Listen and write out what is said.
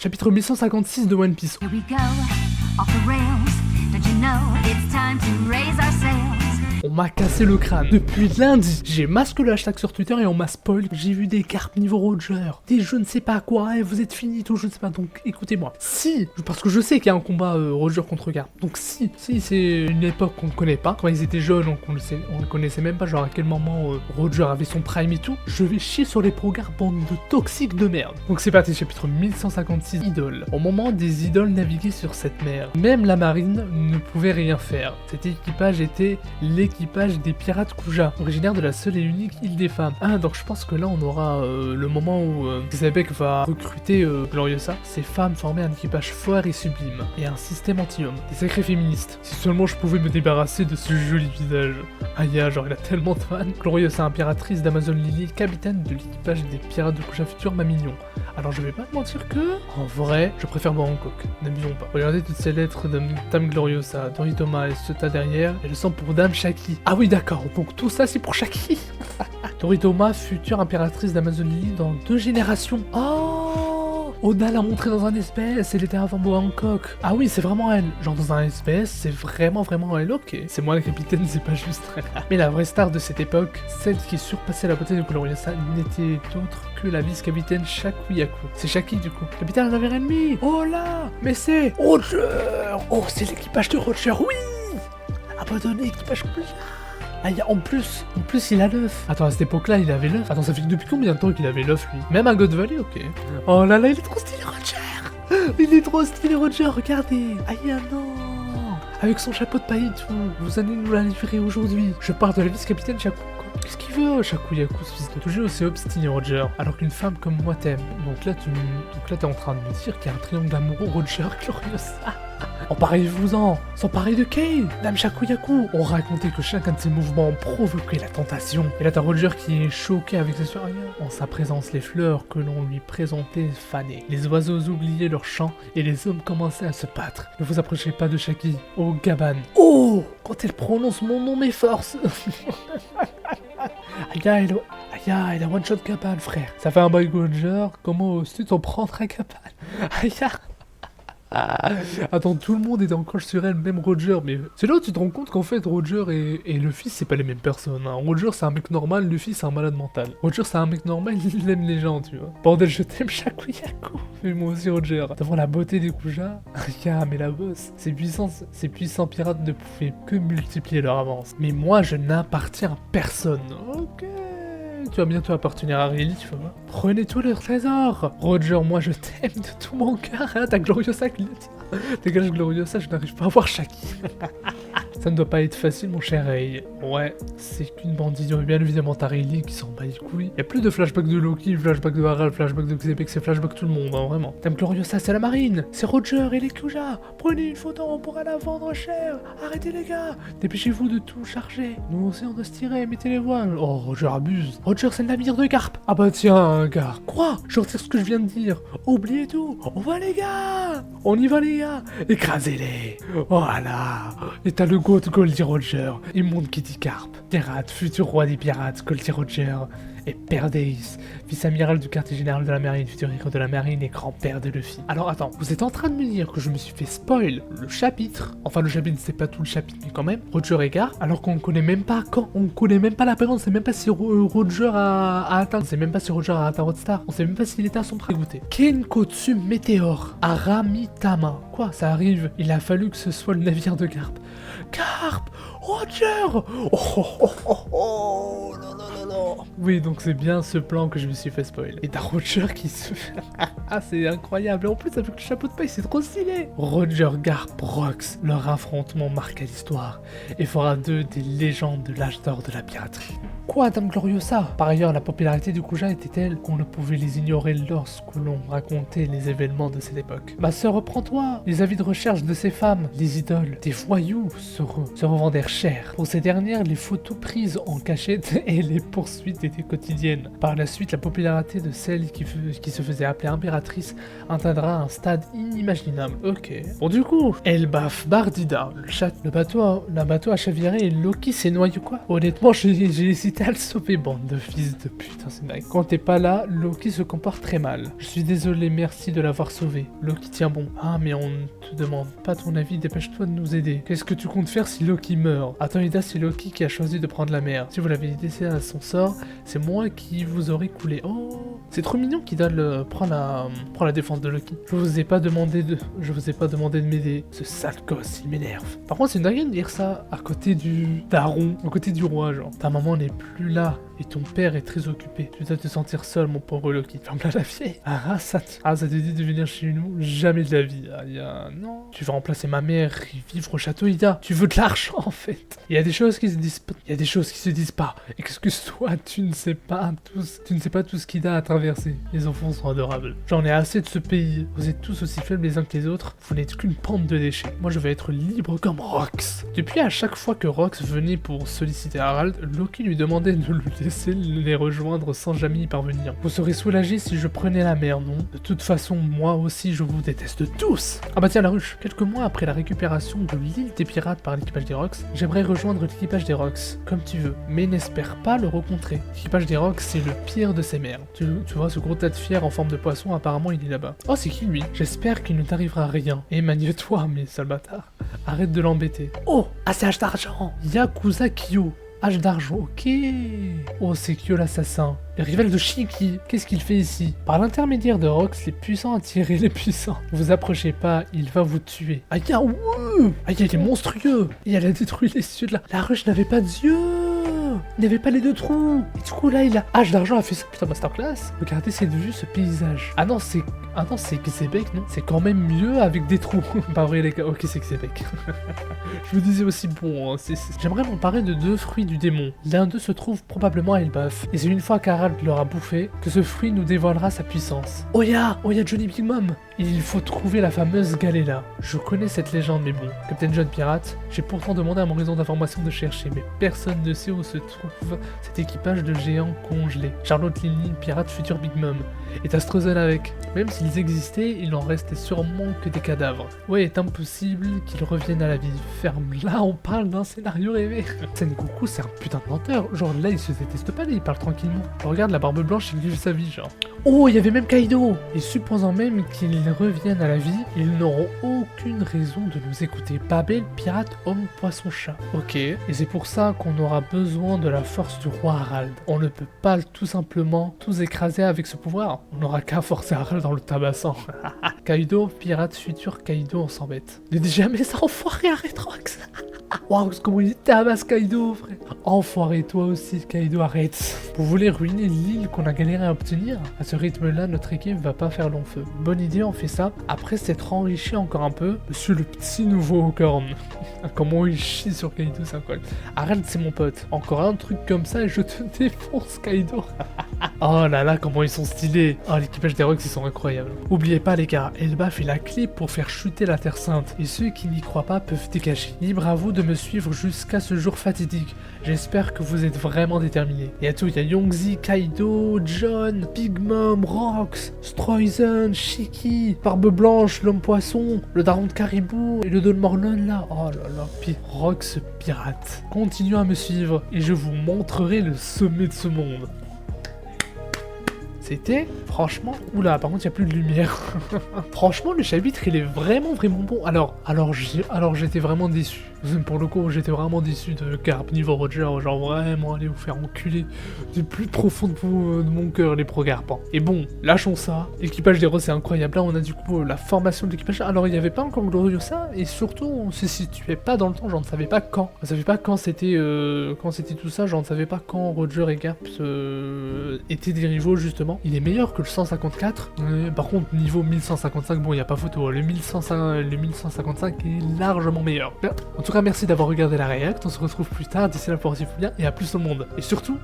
Chapitre 1156 de One Piece. Here we go, off the rails. Don't you know it's time to raise our sails? On m'a cassé le crâne. Depuis lundi, j'ai masqué le hashtag sur Twitter et on m'a spoil. J'ai vu des carpes niveau Roger, des je ne sais pas quoi, et vous êtes fini tout, je ne sais pas. Donc écoutez-moi. Si, parce que je sais qu'il y a un combat Roger contre Garp. Donc si c'est une époque qu'on ne connaît pas, quand ils étaient jeunes, on ne connaissait même pas, genre à quel moment Roger avait son prime et tout, je vais chier sur les pro-Garp, bande de toxiques de merde. Donc c'est parti, chapitre 1156, idoles. Au moment des idoles naviguaient sur cette mer, même la marine ne pouvait rien faire. Cet équipage était l'équipage des pirates Kuja, originaire de la seule et unique île des femmes. Ah, donc je pense que là on aura le moment où Xabek va recruter Gloriosa. Ces femmes formaient un équipage fort et sublime, et un système anti-homme. Des sacrés féministes. Si seulement je pouvais me débarrasser de ce joli visage. Aya, genre il a tellement de fans. Gloriosa, impératrice d'Amazon Lily, capitaine de l'équipage des pirates de Kuja futur, m'a mignon. Alors je vais pas te mentir que, en vrai, je préfère Bangkok. N'abusons pas. Regardez toutes ces lettres de Dame Gloriosa, Doritoma et ce tas derrière, et le sang pour Dame Shaki. Ah oui d'accord, donc tout ça c'est pour Shaki. Doritoma, future impératrice d'Amazon Lily dans 2 générations. Oh, Oda l'a montré dans un SPS, elle était avant Bangkok. Ah oui, c'est vraiment elle. Genre dans un SPS, c'est vraiment elle. Ok, c'est moi le capitaine, c'est pas juste. Mais la vraie star de cette époque, celle qui surpassait la beauté de Gloriosa, n'était autre que la vice-capitaine Shakuyaku. C'est Shaki du coup. Capitaine navire ennemi. Oh là, mais c'est Roger. Oh, c'est l'équipage de Roger, oui. Abandonné, équipage complet. Ah, en plus, il a l'œuf. Attends, à cette époque-là, il avait l'œuf. Attends, ça fait depuis combien de temps qu'il avait l'œuf, lui? Même à God Valley, ok. Oh là là, il est trop stylé, Roger. Il est trop stylé, Roger, regardez. Aïe, non. Avec son chapeau de paille et tout. Vous allez nous la livrer aujourd'hui. Je parle de la vice-capitaine Shaku. Qu'est-ce qu'il veut, Shakuyaku, ce fils de toujours aussi obstiné, Roger, alors qu'une femme comme moi t'aime. Donc là, t'es en train de me dire qu'il y a un triangle amoureux Roger, Gloriosa. Emparez-vous-en, s'emparer de Kay, Dame Shakuyaku. On racontait que chacun de ses mouvements provoquait la tentation. Et là, t'as Roger qui est choqué avec ses supérieurs. En sa présence, les fleurs que l'on lui présentait fanaient. Les oiseaux oubliaient leur chant et les hommes commençaient à se battre. Ne vous approchez pas de Shaki, oh Gaban. Oh, quand elle prononce mon nom m'efforce. Aya, elle a one-shot Gaban, frère. Ça fait un bail Roger, comment oses-tu t'en prendre à Gaban? Aya. Attends, tout le monde est en croche sur elle, même Roger, mais c'est là où tu te rends compte qu'en fait Roger et Luffy c'est pas les mêmes personnes. Hein. Roger c'est un mec normal, Luffy c'est un malade mental. Roger c'est un mec normal, il aime les gens, tu vois. Bordel, je t'aime Shakuyaku. Mais moi aussi Roger. Devant la beauté des Kuja, mais la bosse, ces puissants pirates ne pouvaient que multiplier leur avance. Mais moi je n'appartiens à personne. Ok. Tu vas bientôt appartenir à Riley, tu vois. Prenez tous leurs trésors. Roger, moi je t'aime de tout mon cœur. Hein, t'as Gloriosa qui le dit. Dégage Gloriosa, je n'arrive pas à voir Shaki. Ça ne doit pas être facile, mon cher Ray. Ouais, c'est qu'une bandit. Bien évidemment, t'as Riley qui s'en bat les couilles. Y'a plus de flashback de Loki, flashback de Harald, flashback de Xebec, c'est flashback tout le monde, hein, vraiment. Dame Gloriosa, c'est la marine. C'est Roger et les Kuja. Prenez une photo, on pourra la vendre cher. Arrêtez les gars. Dépêchez-vous de tout charger. Nous aussi, on doit se tirer, mettez les voiles. Oh, Roger abuse. Roger, c'est le navire de Garp. Ah bah tiens, Garp. Quoi? Je retire ce que je viens de dire. Oubliez tout. On va les gars. On y va les gars. Écrasez-les. Voilà. Et t'as le Goldie Roger, immonde Kitty Carp, pirate, futur roi des pirates, Goldie Roger, et Père d'Ace, vice-amiral du quartier général de la marine, futur héros de la marine et grand-père de Luffy. Alors attends, vous êtes en train de me dire que je me suis fait spoil le chapitre, enfin le chapitre c'est pas tout le chapitre mais quand même, Roger et Garp, alors qu'on ne connaît même pas quand, on connaît même pas la période, on sait même pas si Roger a atteint, on sait même pas si Roger a atteint Roadstar, on sait même pas s'il était à son prix. Écoutez, Kenkotsu Météore, Aramitama, quoi ça arrive, il a fallu que ce soit le navire de Garp. Garp, Roger, oh là là là là. Oui, donc c'est bien ce plan que je me suis fait spoil. Et t'as Roger qui se fait... Ah, c'est incroyable. Et en plus, avec le chapeau de paille, c'est trop stylé. Roger, Garp, Rox, leur affrontement marqua l'histoire et fera d'eux des légendes de l'âge d'or de la piraterie. Quoi, Dame Gloriosa? Par ailleurs, la popularité du Kuja était telle qu'on ne pouvait les ignorer lorsque l'on racontait les événements de cette époque. Ma sœur, reprends-toi. Les avis de recherche de ces femmes, les idoles, des voyous, se revendèrent cher. Pour ces dernières, les photos prises en cachette et les poursuites étaient quotidiennes. Par la suite, la popularité de celle qui se faisait appeler impératrice atteindra un stade inimaginable. Ok. Bon, du coup, elle baffe Bardida, le bateau a chaviré et Loki s'est noyé quoi? Honnêtement, j'ai hésité aider à le sauver, bande de fils de putain, c'est dingue. Quand t'es pas là, Loki se comporte très mal. Je suis désolé, merci de l'avoir sauvé. Loki tient bon. Ah, mais on ne te demande pas ton avis, dépêche-toi de nous aider. Qu'est-ce que tu comptes faire si Loki meurt? Attends, Ida, c'est Loki qui a choisi de prendre la mer. Si vous l'avez laissé à son sort, c'est moi qui vous aurais coulé. Oh, c'est trop mignon qu'Ida prend la défense de Loki. Je vous ai pas demandé de m'aider. Ce sale gosse, il m'énerve. Par contre, c'est une dingue de dire ça à côté du daron, à côté du roi, genre. Ta maman n'est plus là. Et ton père est très occupé. Tu dois te sentir seul, mon pauvre Loki. Ferme-la la vieille. Ça te dit de venir chez nous? Jamais de la vie. Non. Tu vas remplacer ma mère et vivre au château, Ida. Tu veux de l'argent, en fait. Il y a des choses qui se disent pas. Il y a des choses qui se disent pas. Excuse-toi, tu ne sais pas tout ce qu'Ida a traversé. Les enfants sont adorables. J'en ai assez de ce pays. Vous êtes tous aussi faibles les uns que les autres. Vous n'êtes qu'une pente de déchets. Moi, je vais être libre comme Rox. Depuis, à chaque fois que Rox venait pour solliciter Harald, Loki lui demandait de le laisser les rejoindre sans jamais y parvenir. Vous serez soulagé si je prenais la mer, non? De toute façon, moi aussi, je vous déteste tous. Ah bah tiens, la ruche. Quelques mois après la récupération de l'île des pirates par l'équipage des Rox, j'aimerais rejoindre l'équipage des Rox, comme tu veux, mais n'espère pas le rencontrer. L'équipage des Rox, c'est le pire de ces mers. Tu vois, ce gros tas de fier en forme de poisson, apparemment, il est là-bas. Oh, c'est qui, lui? J'espère qu'il ne t'arrivera rien. Et magne-toi, mais sale bâtard. Arrête de l'embêter. Oh, ACH d'argent. Yakuza Kyo. H d'argent, ok. Oh, c'est Kyo l'assassin. Le rival de Shiki, qu'est-ce qu'il fait ici? Par l'intermédiaire de Rox, les puissants attirent les puissants. Ne vous approchez pas, il va vous tuer. Aïe, ouh! Aïe, il est monstrueux. Et elle a détruit les cieux de la ruche n'avait pas d'yeux. Il n'avait pas les deux trous. Et du coup, là, il a... H d'argent a fait ça. Putain, masterclass. Regardez cette vue, ce paysage. Ah non, c'est Xebec, non? C'est quand même mieux avec des trous. Pas vrai, les gars. Ok, c'est Xebec. Je me disais aussi, bon, j'aimerais m'emparer de 2 fruits du démon. L'un d'eux se trouve probablement à Elbaf. Et c'est une fois qu'Harald l'aura bouffé que ce fruit nous dévoilera sa puissance. Oya Johnny Big Mom. Il faut trouver la fameuse Galela. Je connais cette légende, mais bon. Captain John Pirate, j'ai pourtant demandé à mon réseau d'information de chercher, mais personne ne sait où se trouve cet équipage de géants congelés. Charlotte Lily, pirate futur Big Mom, et Astrozen avec. Même s'ils existaient, il en restait sûrement que des cadavres. Ouais, est impossible qu'ils reviennent à la vie. Ferme. Là, on parle d'un scénario rêvé. Sengoku, c'est un putain de menteur. Genre là, il se déteste pas, là, il parle tranquillement. Regarde la barbe blanche, il vit sa vie, genre. Oh, il y avait même Kaido. Et supposant même qu'ils reviennent à la vie, ils n'auront aucune raison de nous écouter. Babel, pirate, homme, poisson, chat. Ok. Et c'est pour ça qu'on aura besoin de la force du roi Harald. On ne peut pas tout simplement tous écraser avec ce pouvoir. On n'aura qu'à forcer Harald dans le tabassant. Kaido, pirate futur, Kaido, on s'embête. Ne dis jamais ça, enfoiré, arrête Rox. Waouh, comment il tabasse Kaido, frère. Enfoiré, toi aussi, Kaido, arrête. Vous voulez ruiner l'île qu'on a galéré à obtenir? À ce rythme-là, notre équipe va pas faire long feu. Bonne idée, on fait ça. Après s'être enrichi encore un peu, monsieur le petit nouveau au corne. Comment il chie sur Kaido, c'est incroyable. Arrête, c'est mon pote. Encore un truc comme ça et je te défonce, Kaido. Oh là là, comment ils sont stylés. Oh, l'équipage des Rox, ils sont incroyables. Oubliez pas, les gars, Elbaf est la clé pour faire chuter la Terre Sainte. Et ceux qui n'y croient pas peuvent dégager. Libre à vous de me suivre jusqu'à ce jour fatidique. J'espère que vous êtes vraiment déterminés. Et à tout, il y a Yongzi, Kaido, John, Big Mom, Rox, Stroizen, Shiki, Barbe Blanche, l'homme poisson, le daron de Caribou et le Don Morlon là. Oh là là, Rox pirate. Continuez à me suivre et je vous montrerai le sommet de ce monde. C'était, franchement, oula, par contre, il n'y a plus de lumière. Franchement, le chapitre, il est vraiment bon. Alors j'étais vraiment déçu. Pour le coup, j'étais vraiment déçu de Garp niveau Roger, genre vraiment aller vous faire enculer du plus profond de mon cœur, les pro-Garp. Et bon, lâchons ça. L'équipage des Rox, c'est incroyable. Là, on a du coup la formation de l'équipage. Alors, il n'y avait pas encore Gloriosa, et surtout, on se situait pas dans le temps, j'en savais pas quand. Je ne savais pas quand c'était tout ça, j'en savais pas quand Roger et Garp étaient des rivaux, justement. Il est meilleur que le 154. Par contre, niveau 1155, bon, il n'y a pas photo. Le 1155 est largement meilleur. En tout cas, merci d'avoir regardé la réact. On se retrouve plus tard. D'ici là, portez-vous bien et à plus tout le monde. Et surtout...